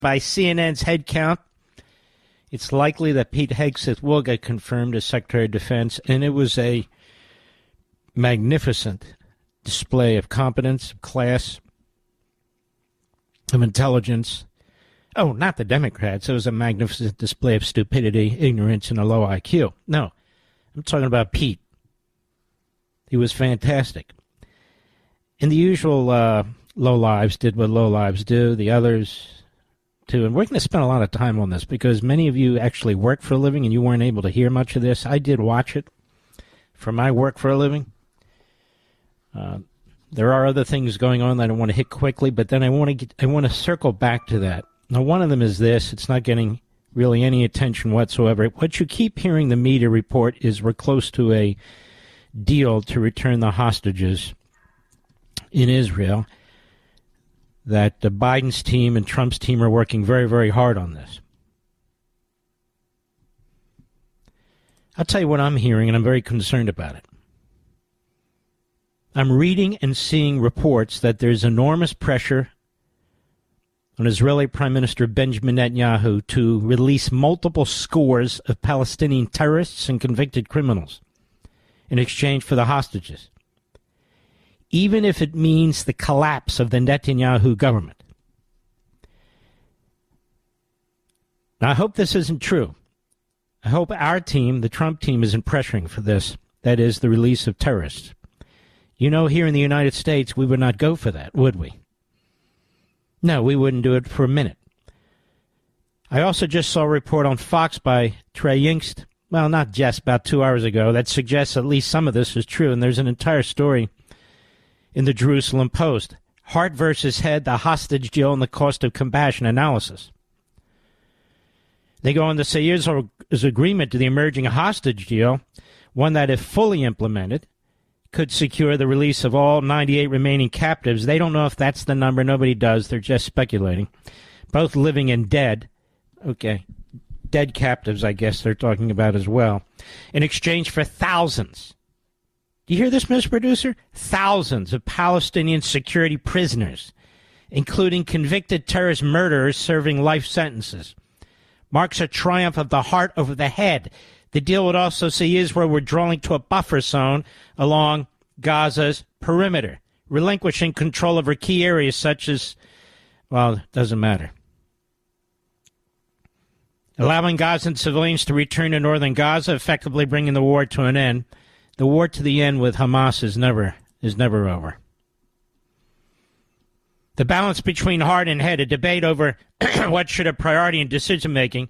by CNN's head count, it's likely that Pete Hegseth will get confirmed as Secretary of Defense, and it was a magnificent display of competence, of class, of intelligence. Oh, not the Democrats. It was a magnificent display of stupidity, ignorance, and a low IQ. No, I'm talking about Pete. He was fantastic. And the usual lowlives did what lowlives do. The others, too. And we're going to spend a lot of time on this because many of you actually work for a living and you weren't able to hear much of this. I did watch it for my work for a living. There are other things going on that I want to hit quickly, but then I want to circle back to that. Now, one of them is this. It's not getting really any attention whatsoever. What you keep hearing the media report is we're close to a deal to return the hostages in Israel, that Biden's team and Trump's team are working very, very hard on this. I'll tell you what I'm hearing, and I'm very concerned about it. I'm reading and seeing reports that there's enormous pressure on Israeli Prime Minister Benjamin Netanyahu to release multiple scores of Palestinian terrorists and convicted criminals in exchange for the hostages, even if it means the collapse of the Netanyahu government. Now, I hope this isn't true. I hope our team, the Trump team, isn't pressuring for this, that is, the release of terrorists. You know, here in the United States, we would not go for that, would we? No, we wouldn't do it for a minute. I also just saw a report on Fox by Trey Yingst, well, not just, about 2 hours ago, that suggests at least some of this is true, and there's an entire story in the Jerusalem Post. Heart versus head, the hostage deal and the cost of compassion analysis. They go on to say Israel's agreement to the emerging hostage deal, one that, if fully implemented, could secure the release of all 98 remaining captives. They don't know if that's the number. Nobody does. They're just speculating. Both living and dead. Okay. Dead captives, I guess they're talking about as well. In exchange for thousands. Do you hear this, Mr. Producer? Thousands of Palestinian security prisoners, including convicted terrorist murderers serving life sentences. Marks a triumph of the heart over the head. The deal would also see Israel withdrawing to a buffer zone along Gaza's perimeter, relinquishing control over key areas such as, well, it doesn't matter. Allowing Gazan civilians to return to northern Gaza, effectively bringing the war to an end. The war to the end with Hamas is never over. The balance between heart and head, a debate over what should have priority in decision-making,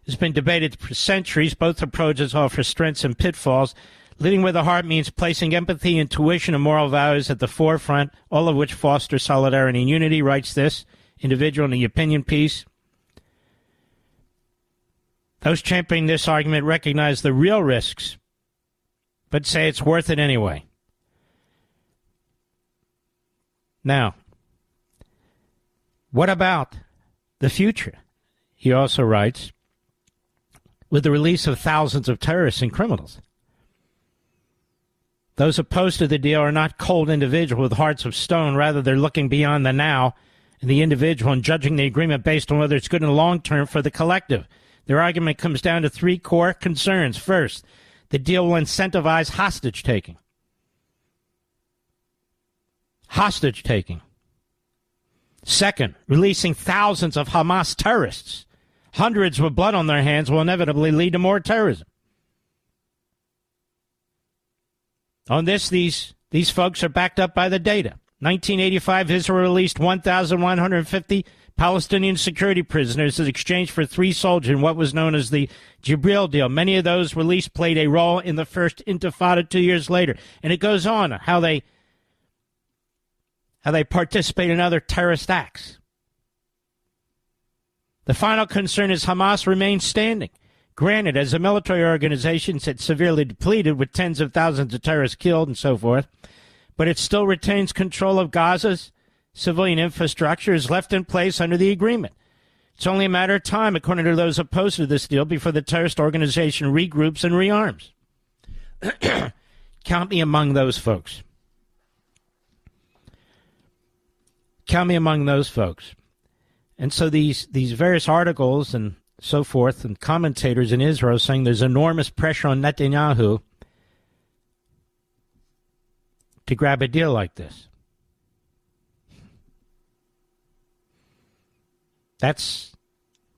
has been debated for centuries. Both approaches offer strengths and pitfalls. Leading with the heart means placing empathy, intuition, and moral values at the forefront, all of which foster solidarity and unity, writes this individual in the opinion piece. Those championing this argument recognize the real risks, but say it's worth it anyway. Now, what about the future? He also writes, with the release of thousands of terrorists and criminals. Those opposed to the deal are not cold individuals with hearts of stone. Rather, they're looking beyond the now and the individual and judging the agreement based on whether it's good in the long term for the collective. Their argument comes down to three core concerns. First, the deal will incentivize hostage-taking. Hostage-taking. Second, releasing thousands of Hamas terrorists. Hundreds with blood on their hands will inevitably lead to more terrorism. On this, these folks are backed up by the data. 1985, Israel released 1,150 Palestinian security prisoners in exchange for 3 soldiers in what was known as the Jibril deal. Many of those released played a role in the first Intifada 2 years later. And it goes on how they participate in other terrorist acts. The final concern is Hamas remains standing. Granted, as a military organization, it's severely depleted with tens of thousands of terrorists killed and so forth, but it still retains control of Gaza's civilian infrastructure, is left in place under the agreement. It's only a matter of time, according to those opposed to this deal, before the terrorist organization regroups and rearms. Count me among those folks. Count me among those folks. And so these various articles and so forth and commentators in Israel saying there's enormous pressure on Netanyahu to grab a deal like this. That's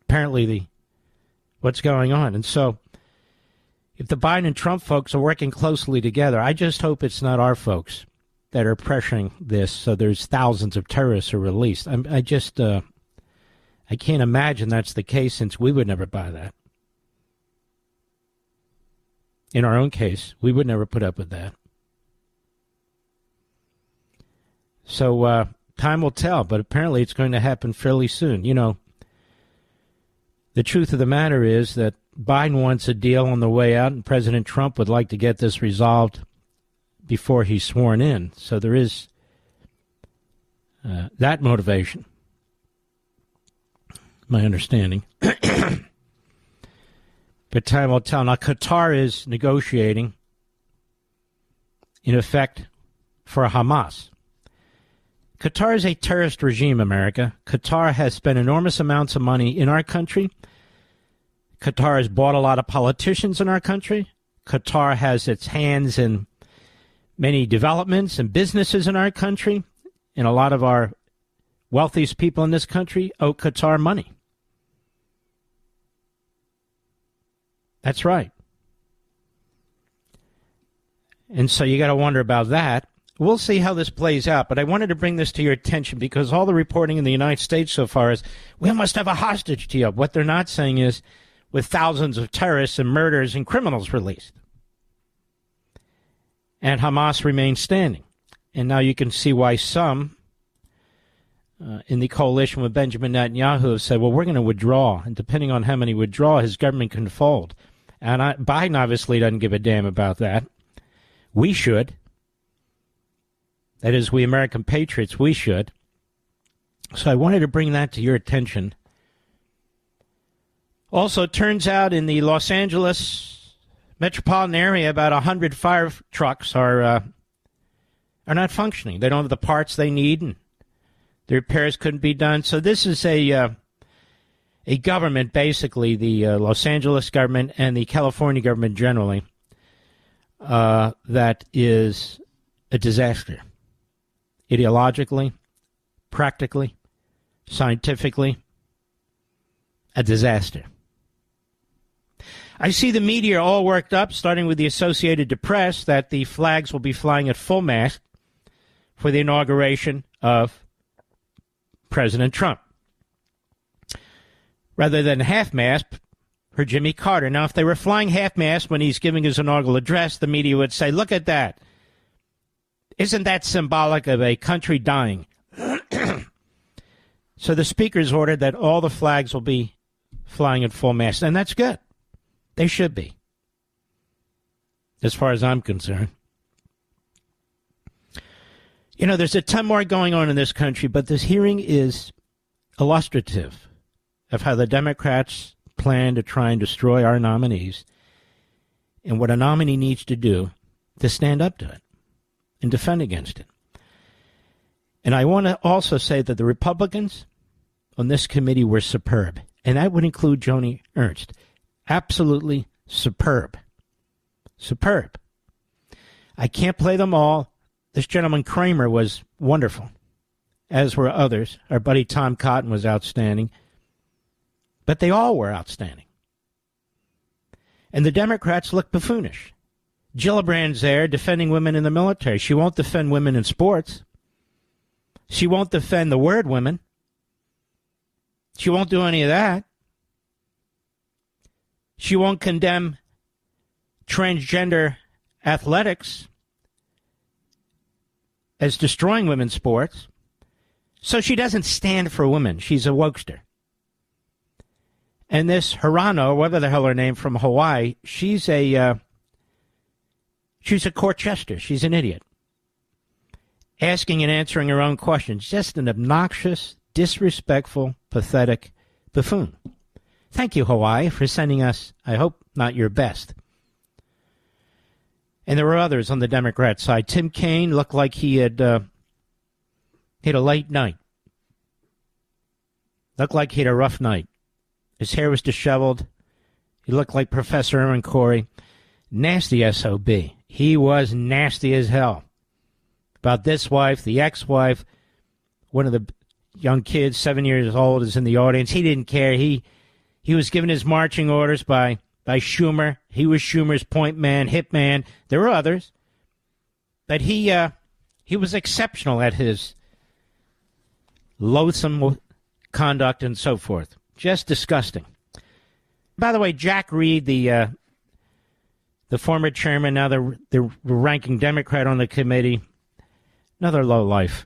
apparently what's going on. And so if the Biden and Trump folks are working closely together, I just hope it's not our folks that are pressuring this so there's thousands of terrorists are released. I can't imagine that's the case, since we would never buy that. In our own case, we would never put up with that. So time will tell, but apparently it's going to happen fairly soon. You know, the truth of the matter is that Biden wants a deal on the way out, and President Trump would like to get this resolved before he's sworn in. So there is that motivation, my understanding. But time will tell. Now, Qatar is negotiating, in effect, for Hamas. Qatar is a terrorist regime, America. Qatar has spent enormous amounts of money in our country. Qatar has bought a lot of politicians in our country. Qatar has its hands in many developments and businesses in our country. And a lot of our wealthiest people in this country owe Qatar money. That's right. And so you got to wonder about that. We'll see how this plays out, but I wanted to bring this to your attention because all the reporting in the United States so far is we must have a hostage deal. What they're not saying is with thousands of terrorists and murderers and criminals released. And Hamas remains standing. And now you can see why some in the coalition with Benjamin Netanyahu have said, well, we're going to withdraw. And depending on how many withdraw, his government can fold. And Biden obviously doesn't give a damn about that. We should. That is, we American patriots, we should. So I wanted to bring that to your attention. Also, it turns out in the Los Angeles metropolitan area, about 100 fire trucks are not functioning. They don't have the parts they need, and the repairs couldn't be done. So this is a government, basically, the Los Angeles government and the California government generally, that is a disaster. Ideologically, practically, scientifically, a disaster. I see the media all worked up, starting with the Associated Press, that the flags will be flying at full mast for the inauguration of President Trump, rather than half-mast for Jimmy Carter. Now, if they were flying half-mast when he's giving his inaugural address, the media would say, look at that. Isn't that symbolic of a country dying? So the speaker's ordered that all the flags will be flying at full mast, and that's good. They should be, as far as I'm concerned. You know, there's a ton more going on in this country, but this hearing is illustrative of how the Democrats plan to try and destroy our nominees and what a nominee needs to do to stand up to it and defend against it. And I want to also say that the Republicans on this committee were superb, and that would include Joni Ernst. Absolutely superb. Superb. I can't play them all. This gentleman Kramer was wonderful, as were others. Our buddy Tom Cotton was outstanding. But they all were outstanding. And the Democrats look buffoonish. Gillibrand's there defending women in the military. She won't defend women in sports. She won't defend the word women. She won't do any of that. She won't condemn transgender athletics as destroying women's sports. So she doesn't stand for women. She's a wokester. And this Hirano, whatever the hell her name, from Hawaii, she's a court jester. She's an idiot. Asking and answering her own questions. Just an obnoxious, disrespectful, pathetic buffoon. Thank you, Hawaii, for sending us, I hope, not your best. And there were others on the Democrat side. Tim Kaine looked like he had hit a late night. Looked like he had a rough night. His hair was disheveled. He looked like Professor Aaron Corey. Nasty S.O.B. He was nasty as hell. About this wife, the ex-wife, one of the young kids, 7 years old, is in the audience. He didn't care. He was given his marching orders by Schumer. He was Schumer's point man, hit man. There were others. But he was exceptional at his loathsome conduct and so forth. Just disgusting. By the way, Jack Reed, the former chairman, now the ranking Democrat on the committee, another lowlife.